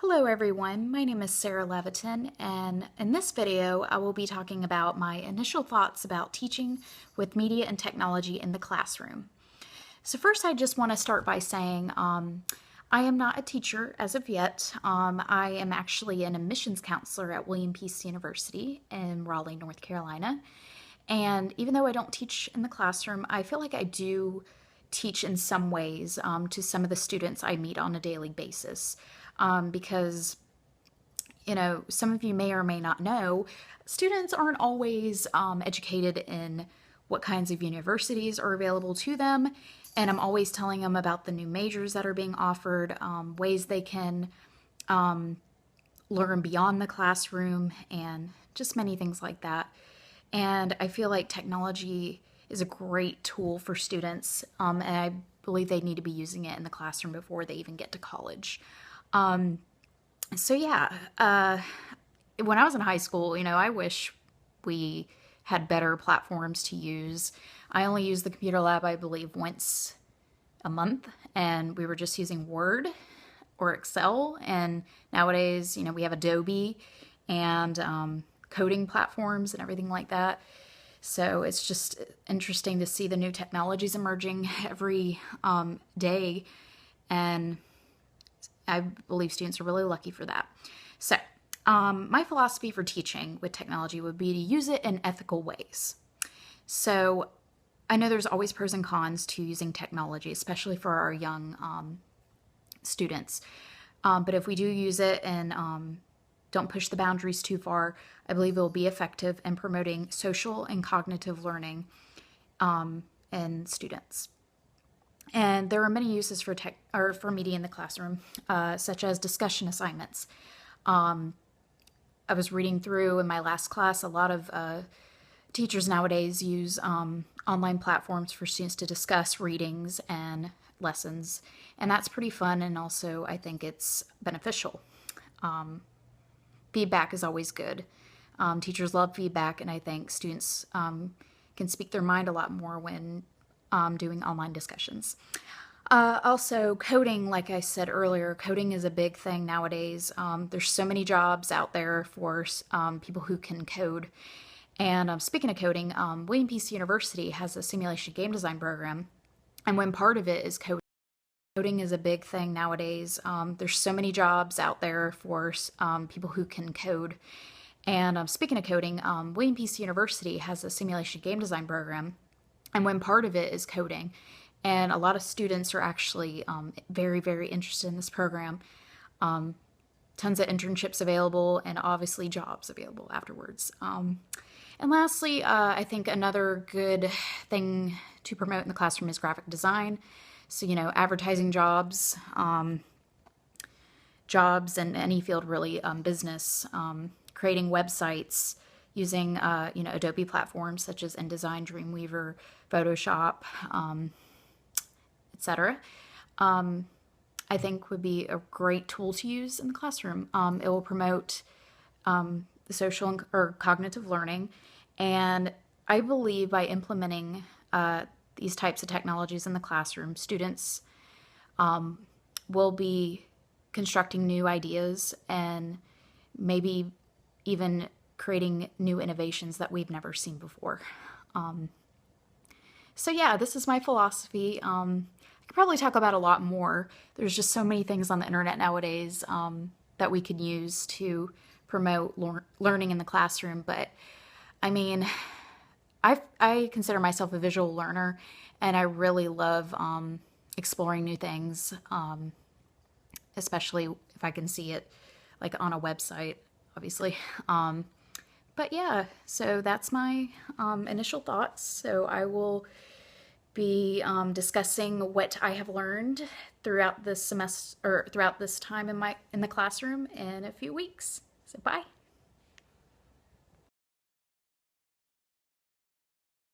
Hello everyone, my name is Sarah Leviton, and in this video I will be talking about my initial thoughts about teaching with media and technology in the classroom. So first I just want to start by saying I am not a teacher as of yet. I am actually an admissions counselor at William Peace University in Raleigh, North Carolina. And even though I don't teach in the classroom, I feel like I do teach in some ways to some of the students I meet on a daily basis. Because, some of you may or may not know, students aren't always educated in what kinds of universities are available to them. And I'm always telling them about the new majors that are being offered, ways they can learn beyond the classroom, and just many things like that. And I feel like technology is a great tool for students, and I believe they need to be using it in the classroom before they even get to college. So yeah, when I was in high school, I wish we had better platforms to use. I only used the computer lab, I believe, once a month, and we were just using Word or Excel. And nowadays, we have Adobe and coding platforms and everything like that. So it's just interesting to see the new technologies emerging every day, and I believe students are really lucky for that. So my philosophy for teaching with technology would be to use it in ethical ways. So I know there's always pros and cons to using technology, especially for our young students. But if we do use it and don't push the boundaries too far, I believe it will be effective in promoting social and cognitive learning in students. And there are many uses for tech or for media in the classroom, such as discussion assignments. I was reading through in my last class, a lot of teachers nowadays use online platforms for students to discuss readings and lessons, and that's pretty fun, and also I think it's beneficial. Feedback is always good. Teachers love feedback, and I think students can speak their mind a lot more when doing online discussions. Also, coding, like I said earlier, coding is a big thing nowadays. There's so many jobs out there for people who can code. And speaking of coding, William Peace University has a simulation game design program, and when part of it is coding. Coding is a big thing nowadays. There's so many jobs out there for people who can code. And speaking of coding, William Peace University has a simulation game design program, and when part of it is coding. And a lot of students are actually very, very interested in this program. Tons of internships available, and obviously jobs available afterwards. And lastly, I think another good thing to promote in the classroom is graphic design. So, advertising jobs, jobs in any field really, business, creating websites using, Adobe platforms such as InDesign, Dreamweaver, Photoshop, etc. I think would be a great tool to use in the classroom. It will promote the social or cognitive learning, and I believe by implementing these types of technologies in the classroom, students will be constructing new ideas and maybe even creating new innovations that we've never seen before. So yeah, this is my philosophy. I could probably talk about a lot more. There's just so many things on the internet nowadays that we could use to promote learning in the classroom. But I mean, I consider myself a visual learner, and I really love exploring new things, especially if I can see it like on a website, obviously. But yeah, so that's my initial thoughts. So I will be discussing what I have learned throughout this semester or throughout this time in the classroom in a few weeks. So bye.